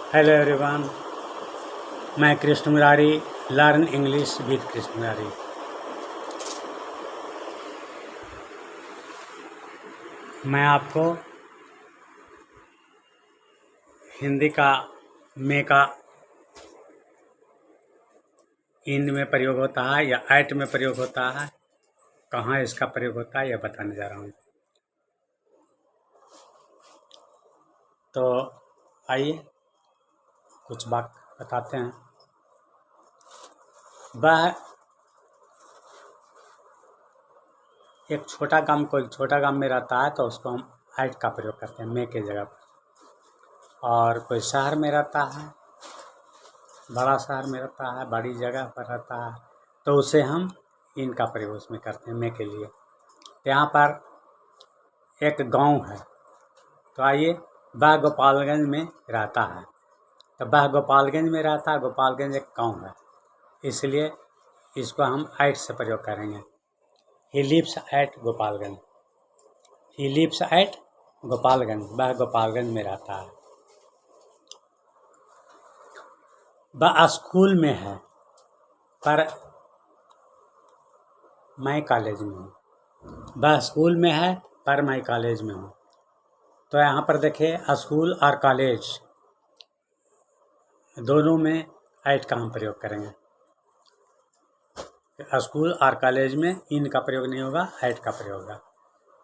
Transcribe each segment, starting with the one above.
Hello everyone, मैं Krishna Murari, learn English with Krishna Murari. मैं आपको हिंदी का मे का इन में प्रयोग होता है या ऐट में प्रयोग होता है, कहाँ इसका प्रयोग होता है यह बताने जा रहा हूँ। तो आइए कुछ बात बताते हैं। वह एक छोटा गांव, कोई छोटा गांव में रहता है तो उसको हम ऐट का प्रयोग करते हैं मे के जगह पर। और कोई शहर में रहता है, बड़ा शहर में रहता है, बड़ी जगह पर रहता है, तो उसे हम इन का प्रयोग उसमें करते हैं मे के लिए। यहाँ पर एक गांव है, तो आइए वह गोपालगंज में रहता है, तो वह गोपालगंज में रहता है, गोपालगंज एक गांव है, इसलिए इसको हम ऐट से प्रयोग करेंगे। He lives at Gopalganj, he lives at Gopalganj, वह गोपालगंज में रहता है। वह स्कूल में है पर मैं कॉलेज में हूँ। वह स्कूल में है पर मैं कॉलेज में हूँ। तो यहाँ पर देखिए, स्कूल और कॉलेज दोनों में ऐट का हम प्रयोग करेंगे। स्कूल और कॉलेज में इन का प्रयोग नहीं होगा, ऐट का प्रयोग होगा।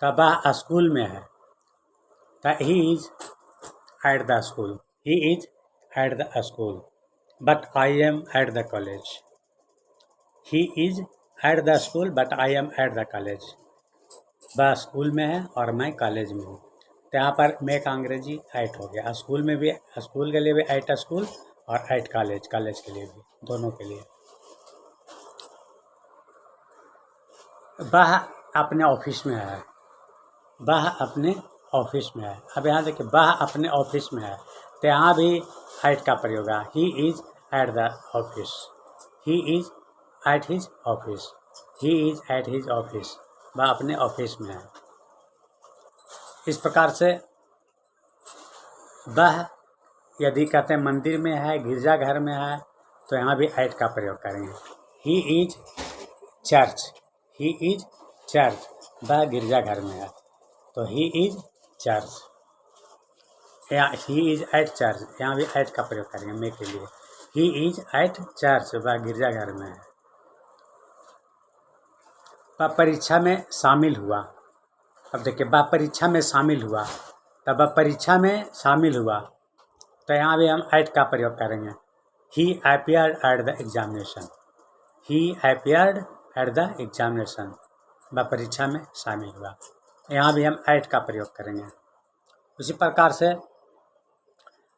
तब वह स्कूल में है, तो he is at the school, he is at the school, but I am at the college. He is at the school but I am at the college. वह स्कूल में है और मैं कॉलेज में हूँ। तो यहाँ पर मे का अंग्रेजी ऐट हो गया। स्कूल में भी, स्कूल के लिए भी ऐट स्कूल और ऐट कॉलेज, कॉलेज के लिए भी, दोनों के लिए। वह अपने ऑफिस में है, वह अपने ऑफिस में है। अब यहाँ देखिए, वह अपने ऑफिस में है, तो यहाँ भी ऐट का प्रयोग है। He is at the office, he is at his office, he is at his office, वह अपने ऑफिस में है। इस प्रकार से वह यदि कहते हैं मंदिर में है, गिरजाघर में है, तो यहाँ भी ऐट का प्रयोग करेंगे। He is church, he is church, वह गिरजाघर में है, तो ही इज चर्च, या ही इज एट चर्च, यहाँ भी ऐट का प्रयोग करेंगे मे के लिए। ही इज एट चर्च, वह गिरजाघर में है। वह परीक्षा में शामिल हुआ। अब देखिए, वह परीक्षा में शामिल हुआ, तब वह परीक्षा में शामिल हुआ, तो यहाँ भी हम ऐट का प्रयोग करेंगे। He appeared at the examination, he appeared at the examination, वह परीक्षा में शामिल हुआ, यहाँ भी हम ऐट का प्रयोग करेंगे। उसी प्रकार से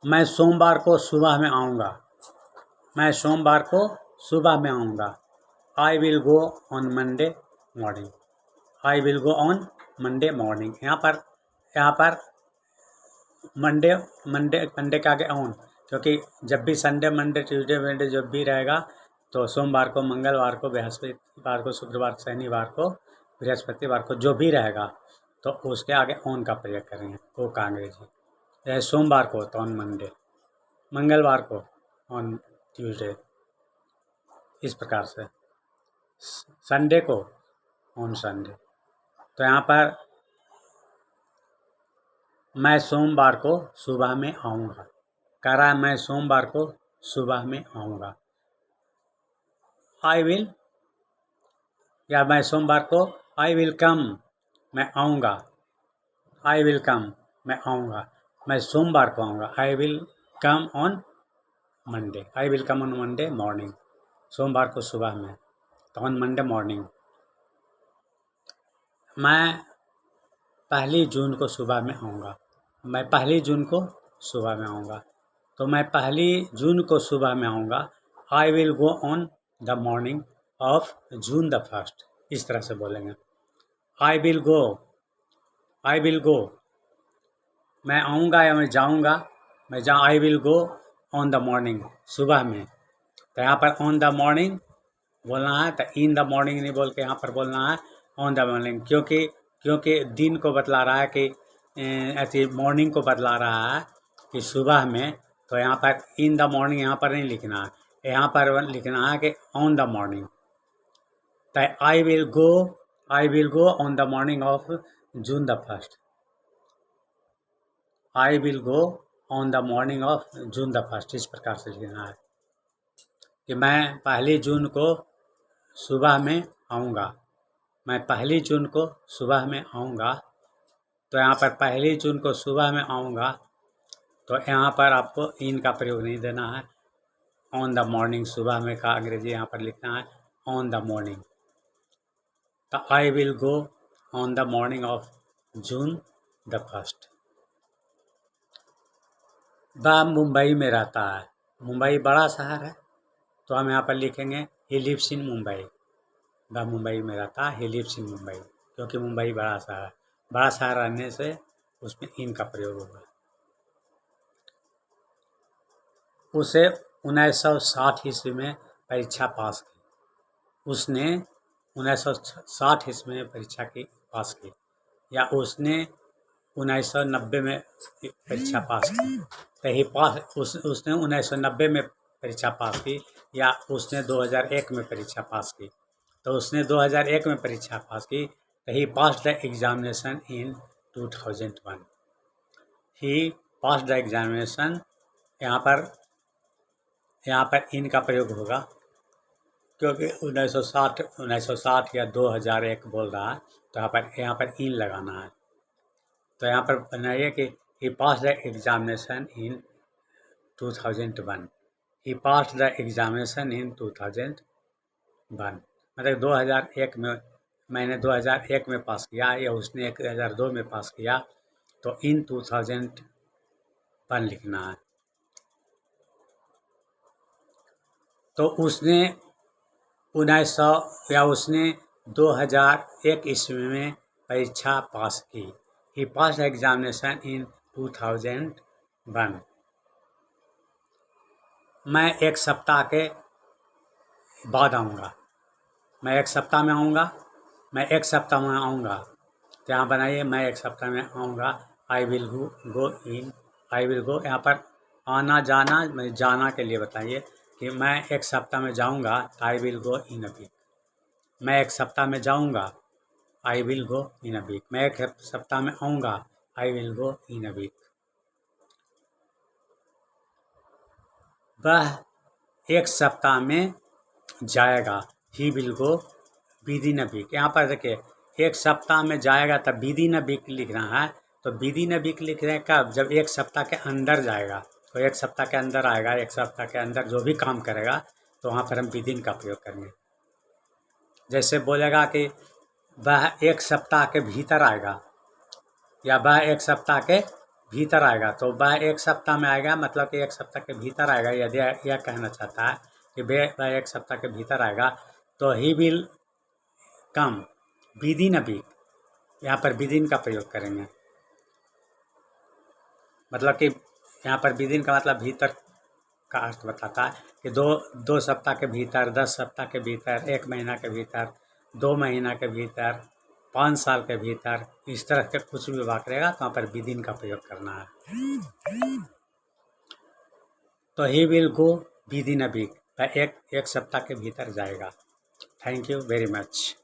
मैं सोमवार को सुबह में आऊँगा, मैं सोमवार को सुबह में आऊँगा। I will go on Monday morning, I will go on Monday morning. यहाँ पर मंडे मंडे मंडे के आगे ऑन, क्योंकि जब भी संडे, मंडे, ट्यूसडे, वेडनेसडे जब भी रहेगा, तो सोमवार को, मंगलवार को, बृहस्पतिवार को, शुक्रवार, शनिवार को, बृहस्पतिवार को जो भी रहेगा, तो उसके आगे ऑन का प्रयोग करेंगे, को का अंग्रेजी। जैसे सोमवार को तो ऑन मंडे, मंगलवार को ऑन ट्यूसडे, इस प्रकार से संडे को ऑन संडे। तो यहाँ पर मैं सोमवार को सुबह में आऊँगा, कह रहा है मैं सोमवार को सुबह में आऊँगा। आई विल, या मैं सोमवार को आई विल कम, मैं आऊँगा, आई विल कम, मैं आऊँगा, मैं सोमवार को आऊँगा। I will come on Monday, I will come on Monday morning, सोमवार को सुबह में, तो ऑन मंडे मॉर्निंग। मैं 1 जून को सुबह में आऊँगा, मैं 1 जून को सुबह में आऊँगा, तो मैं 1 जून को सुबह में आऊँगा। I will go on the morning of June the 1st, इस तरह से बोलेंगे। आई विल गो, आई विल गो, मैं आऊँगा या मैं जाऊँगा, मैं आई will go on the morning, सुबह में। तो यहाँ पर ऑन द मॉर्निंग बोलना है, तो इन द मॉर्निंग नहीं बोल के यहाँ पर बोलना है ऑन द मॉर्निंग, क्योंकि दिन को बतला रहा है कि ऐसी मॉर्निंग को बतला रहा है कि सुबह में, तो यहाँ पर इन द मॉर्निंग यहाँ पर नहीं लिखना है, यहाँ पर लिखना है कि ऑन द मॉर्निंग। तो I will go on the morning of June the 1st। I will go on the morning of June the 1st, इस प्रकार से लिखना है कि मैं 1 जून को सुबह में आऊँगा। मैं 1 जून को सुबह में आऊँगा। तो यहाँ पर 1 जून को सुबह में आऊँगा, तो यहाँ पर आपको इन का प्रयोग नहीं देना है। ऑन द मॉर्निंग सुबह में का अंग्रेजी यहाँ पर लिखना है ऑन द मॉर्निंग। तो I will go on the morning of June the 1st। वह मुंबई में रहता है। मुंबई बड़ा शहर है, तो हम यहाँ पर लिखेंगे ही लिव्स इन मुंबई। वह मुंबई में रहता है, ही लिव्स इन मुंबई, क्योंकि मुंबई बड़ा शहर है। बड़ा शहर रहने से उसमें इन का प्रयोग होगा। उसे 1960 ईस्वी में परीक्षा पास की। उसने 1960 ईस्वी में परीक्षा की पास की, या उसने 1990 में परीक्षा पास की। तो ही पास उसने 1990 में परीक्षा पास की, या उसने 2001 में परीक्षा पास की। तो उसने 2001 में परीक्षा पास की। तो he pass the examination in 2001। He pass the examination, यहाँ पर इन का प्रयोग होगा, क्योंकि 1960 या 2001 बोल रहा है, तो यहाँ पर इन लगाना है। तो यहाँ पर बनाइए कि he pass the examination in 2001। He pass the examination in 2001। मतलब 2001 में, मैंने 2001 में पास किया, या उसने 2002 में पास किया, तो इन 2001 लिखना है। तो उसने 2001 ईस्वी में परीक्षा पास की। ही पास एग्जामिनेशन इन 2001। मैं 1 सप्ताह के बाद आऊँगा। मैं 1 सप्ताह में आऊँगा। मैं 1 सप्ताह में आऊँगा। तो यहाँ बनाइए मैं 1 सप्ताह में आऊँगा। I will go in. I will गो, यहाँ पर आना जाना, मैं जाना के लिए बताइए कि मैं 1 सप्ताह में जाऊँगा। I will go in a week. मैं 1 सप्ताह में जाऊँगा। I will go in a week. मैं 1 सप्ताह में आऊँगा। I will go in a week. वह 1 सप्ताह में जाएगा। He will go within a week. यहाँ पर देखिए 1 सप्ताह में जाएगा, तब विद इन अ वीक लिखना है। तो विद इन अ वीक लिखने का जब 1 सप्ताह के अंदर जाएगा, तो 1 सप्ताह के अंदर आएगा। 1 सप्ताह के अंदर जो भी काम करेगा, तो वहाँ पर हम विद इन का प्रयोग करेंगे। जैसे बोलेगा कि वह 1 सप्ताह के भीतर आएगा, या वह 1 सप्ताह के भीतर आएगा, तो वह 1 सप्ताह में आएगा, मतलब कि 1 सप्ताह के भीतर आएगा। यदि यह कहना चाहता है कि वह 1 सप्ताह के भीतर आएगा, तो he will come within a week. यहाँ पर विद इन का प्रयोग करेंगे। मतलब कि यहाँ पर विद इन का मतलब भीतर का अर्थ बताता है कि 2 सप्ताह के भीतर, 10 सप्ताह के भीतर, 1 महीना के भीतर, 2 महीना के भीतर, 5 साल के भीतर, इस तरह के कुछ भी वाक्य रहेगा, तो वहाँ पर विद इन का प्रयोग करना है। तो he will go within a week. 1 सप्ताह के भीतर जाएगा। Thank you very much.